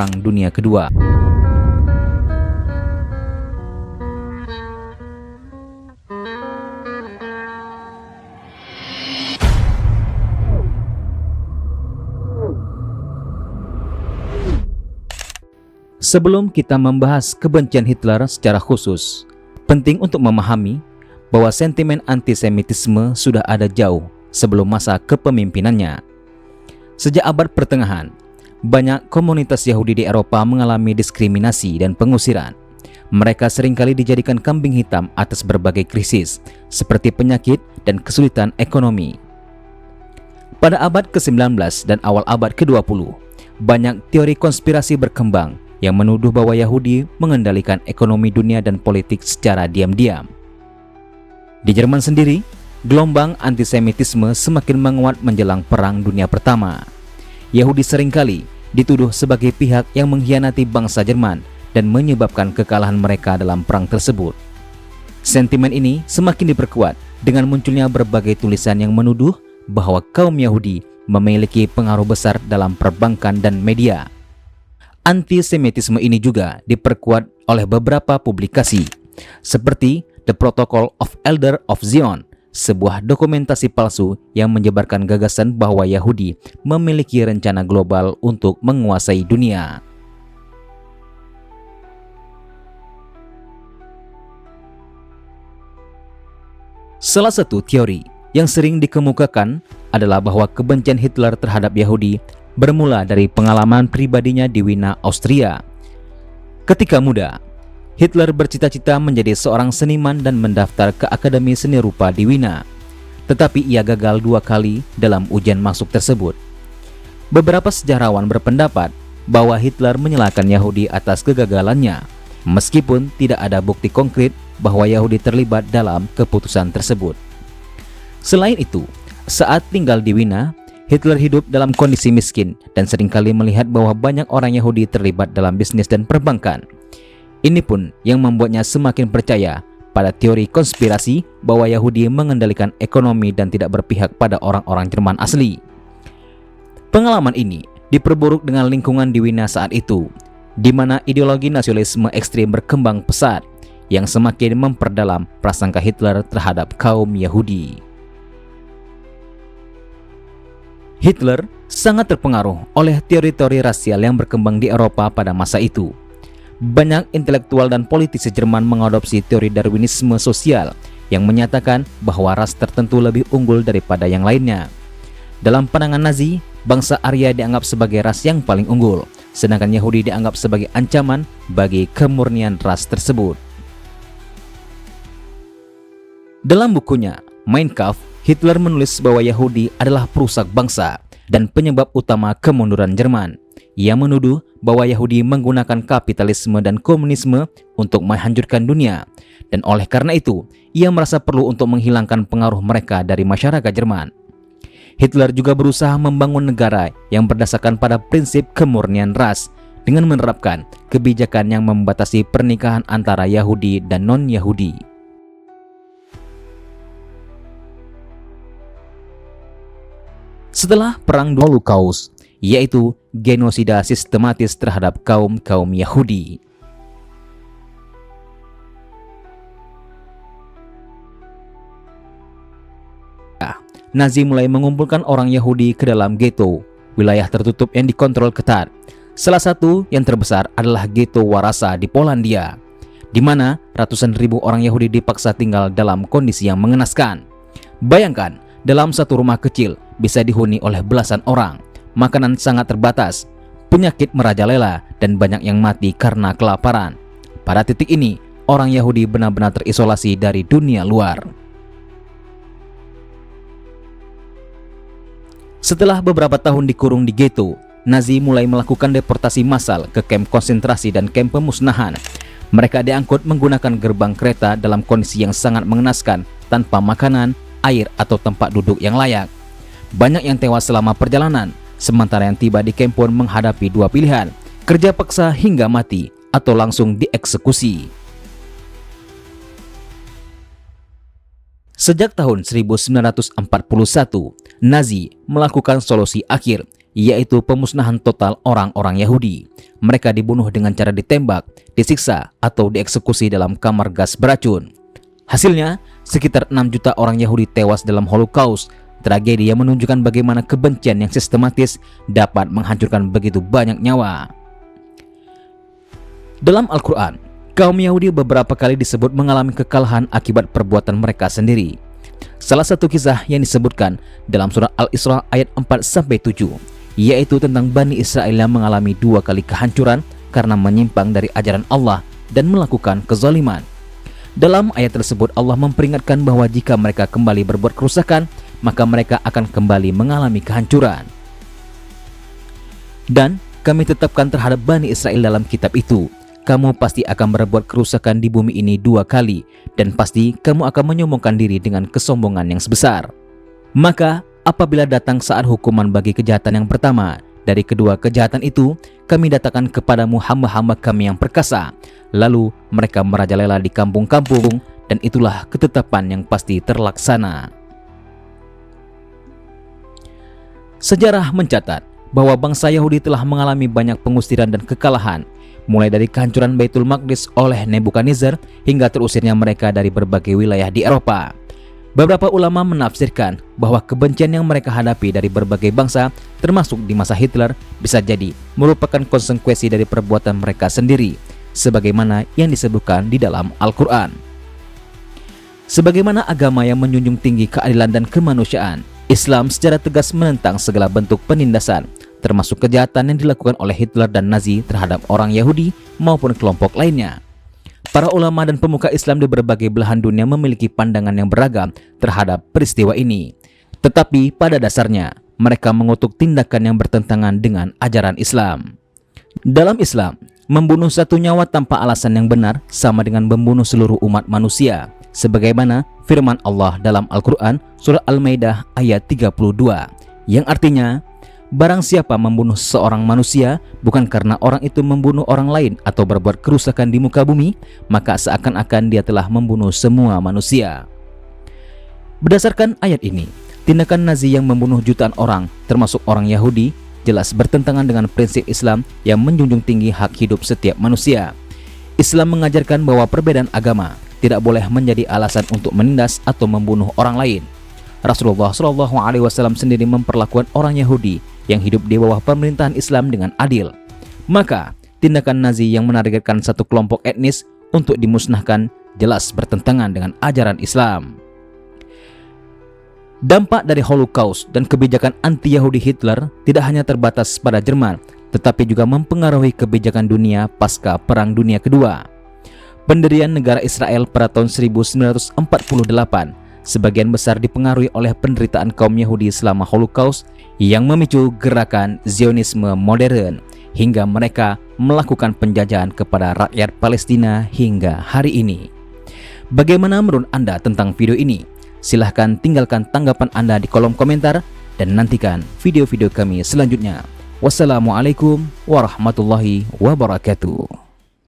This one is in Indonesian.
Perang Dunia Kedua. Sebelum kita membahas kebencian Hitler secara khusus, penting untuk memahami bahwa sentimen antisemitisme sudah ada jauh sebelum masa kepemimpinannya. Sejak abad pertengahan, banyak komunitas Yahudi di Eropa mengalami diskriminasi dan pengusiran. Mereka seringkali dijadikan kambing hitam atas berbagai krisis, seperti penyakit dan kesulitan ekonomi. Pada abad ke-19 dan awal abad ke-20, banyak teori konspirasi berkembang yang menuduh bahwa Yahudi mengendalikan ekonomi dunia dan politik secara diam-diam. Di Jerman sendiri, gelombang antisemitisme semakin menguat menjelang Perang Dunia Pertama. Yahudi seringkali dituduh sebagai pihak yang mengkhianati bangsa Jerman dan menyebabkan kekalahan mereka dalam perang tersebut. Sentimen ini semakin diperkuat dengan munculnya berbagai tulisan yang menuduh bahwa kaum Yahudi memiliki pengaruh besar dalam perbankan dan media. Antisemitisme ini juga diperkuat oleh beberapa publikasi, seperti The Protocol of Elder of Zion, sebuah dokumentasi palsu yang menyebarkan gagasan bahwa Yahudi memiliki rencana global untuk menguasai dunia. Salah satu teori yang sering dikemukakan adalah bahwa kebencian Hitler terhadap Yahudi bermula dari pengalaman pribadinya di Wina, Austria. Ketika muda, Hitler bercita-cita menjadi seorang seniman dan mendaftar ke Akademi Seni Rupa di Wina. Tetapi ia gagal 2 kali dalam ujian masuk tersebut. Beberapa sejarawan berpendapat bahwa Hitler menyalahkan Yahudi atas kegagalannya, meskipun tidak ada bukti konkret bahwa Yahudi terlibat dalam keputusan tersebut. Selain itu, saat tinggal di Wina, Hitler hidup dalam kondisi miskin dan seringkali melihat bahwa banyak orang Yahudi terlibat dalam bisnis dan perbankan. Ini pun yang membuatnya semakin percaya pada teori konspirasi bahwa Yahudi mengendalikan ekonomi dan tidak berpihak pada orang-orang Jerman asli. Pengalaman ini diperburuk dengan lingkungan di Wina saat itu, di mana ideologi nasionalisme ekstrim berkembang pesat yang semakin memperdalam prasangka Hitler terhadap kaum Yahudi. Hitler sangat terpengaruh oleh teori-teori rasial yang berkembang di Eropa pada masa itu. Banyak intelektual dan politisi Jerman mengadopsi teori Darwinisme sosial yang menyatakan bahwa ras tertentu lebih unggul daripada yang lainnya. Dalam pandangan Nazi, bangsa Arya dianggap sebagai ras yang paling unggul, sedangkan Yahudi dianggap sebagai ancaman bagi kemurnian ras tersebut. Dalam bukunya Mein Kampf, Hitler menulis bahwa Yahudi adalah perusak bangsa dan penyebab utama kemunduran Jerman. Ia menuduh bahwa Yahudi menggunakan kapitalisme dan komunisme untuk menghancurkan dunia, dan oleh karena itu, ia merasa perlu untuk menghilangkan pengaruh mereka dari masyarakat Jerman. Hitler juga berusaha membangun negara yang berdasarkan pada prinsip kemurnian ras dengan menerapkan kebijakan yang membatasi pernikahan antara Yahudi dan non-Yahudi. Setelah Perang Holocaust, yaitu genosida sistematis terhadap kaum Yahudi. Nazi mulai mengumpulkan orang Yahudi ke dalam ghetto, wilayah tertutup yang dikontrol ketat. Salah satu yang terbesar adalah ghetto Warasa di Polandia, di mana ratusan ribu orang Yahudi dipaksa tinggal dalam kondisi yang mengenaskan. Bayangkan, dalam satu rumah kecil bisa dihuni oleh belasan orang, makanan sangat terbatas, penyakit merajalela, dan banyak yang mati karena kelaparan. Pada titik ini, orang Yahudi benar-benar terisolasi dari dunia luar. Setelah beberapa tahun dikurung di ghetto, Nazi mulai melakukan deportasi massal ke kamp konsentrasi dan kamp pemusnahan. Mereka diangkut menggunakan gerbang kereta dalam kondisi yang sangat mengenaskan, tanpa makanan, air, atau tempat duduk yang layak. Banyak yang tewas selama perjalanan, sementara yang tiba di kamp pun menghadapi 2 pilihan, kerja paksa hingga mati, atau langsung dieksekusi. Sejak tahun 1941, Nazi melakukan solusi akhir, yaitu pemusnahan total orang-orang Yahudi. mereka dibunuh dengan cara ditembak, disiksa, atau dieksekusi dalam kamar gas beracun. Hasilnya, sekitar 6 juta orang Yahudi tewas dalam Holocaust, tragedi yang menunjukkan bagaimana kebencian yang sistematis dapat menghancurkan begitu banyak nyawa. Dalam Al-Quran, kaum Yahudi beberapa kali disebut mengalami kekalahan akibat perbuatan mereka sendiri. Salah satu kisah yang disebutkan dalam surah Al-Isra ayat 4-7, yaitu tentang Bani Israel yang mengalami 2 kali kehancuran karena menyimpang dari ajaran Allah dan melakukan kezaliman. Dalam ayat tersebut Allah memperingatkan bahwa jika mereka kembali berbuat kerusakan, maka mereka akan kembali mengalami kehancuran. Dan kami tetapkan terhadap Bani Israel dalam kitab itu, kamu pasti akan berbuat kerusakan di bumi ini 2 kali, dan pasti kamu akan menyombongkan diri dengan kesombongan yang sebesar. Maka apabila datang saat hukuman bagi kejahatan yang pertama dari kedua kejahatan itu, kami datangkan kepadamu hamba-hamba kami yang perkasa, lalu mereka merajalela di kampung-kampung, dan itulah ketetapan yang pasti terlaksana. Sejarah mencatat bahwa bangsa Yahudi telah mengalami banyak pengusiran dan kekalahan, mulai dari kehancuran Baitul Maqdis oleh Nebukadnezar hingga terusirnya mereka dari berbagai wilayah di Eropa. Beberapa ulama menafsirkan bahwa kebencian yang mereka hadapi dari berbagai bangsa, termasuk di masa Hitler, bisa jadi merupakan konsekuensi dari perbuatan mereka sendiri, sebagaimana yang disebutkan di dalam Al-Quran. Sebagaimana agama yang menjunjung tinggi keadilan dan kemanusiaan, Islam secara tegas menentang segala bentuk penindasan, termasuk kejahatan yang dilakukan oleh Hitler dan Nazi terhadap orang Yahudi maupun kelompok lainnya. Para ulama dan pemuka Islam di berbagai belahan dunia memiliki pandangan yang beragam terhadap peristiwa ini. Tetapi pada dasarnya, mereka mengutuk tindakan yang bertentangan dengan ajaran Islam. Dalam Islam, membunuh satu nyawa tanpa alasan yang benar sama dengan membunuh seluruh umat manusia, sebagaimana firman Allah dalam Al-Quran surah Al-Maidah ayat 32, yang artinya, barang siapa membunuh seorang manusia bukan karena orang itu membunuh orang lain atau berbuat kerusakan di muka bumi, maka seakan-akan dia telah membunuh semua manusia. Berdasarkan ayat ini, tindakan Nazi yang membunuh jutaan orang, termasuk orang Yahudi, jelas bertentangan dengan prinsip Islam yang menjunjung tinggi hak hidup setiap manusia. Islam mengajarkan bahwa perbedaan agama tidak boleh menjadi alasan untuk menindas atau membunuh orang lain. Rasulullah SAW sendiri memperlakukan orang Yahudi yang hidup di bawah pemerintahan Islam dengan adil. Maka, tindakan Nazi yang menargetkan satu kelompok etnis untuk dimusnahkan jelas bertentangan dengan ajaran Islam. Dampak dari Holocaust dan kebijakan anti-Yahudi Hitler tidak hanya terbatas pada Jerman, tetapi juga mempengaruhi kebijakan dunia pasca Perang Dunia Kedua. Pendirian negara Israel pada tahun 1948 sebagian besar dipengaruhi oleh penderitaan kaum Yahudi selama Holocaust yang memicu gerakan Zionisme modern hingga mereka melakukan penjajahan kepada rakyat Palestina hingga hari ini. Bagaimana menurut Anda tentang video ini? Silahkan tinggalkan tanggapan Anda di kolom komentar dan nantikan video-video kami selanjutnya. Wassalamualaikum warahmatullahi wabarakatuh.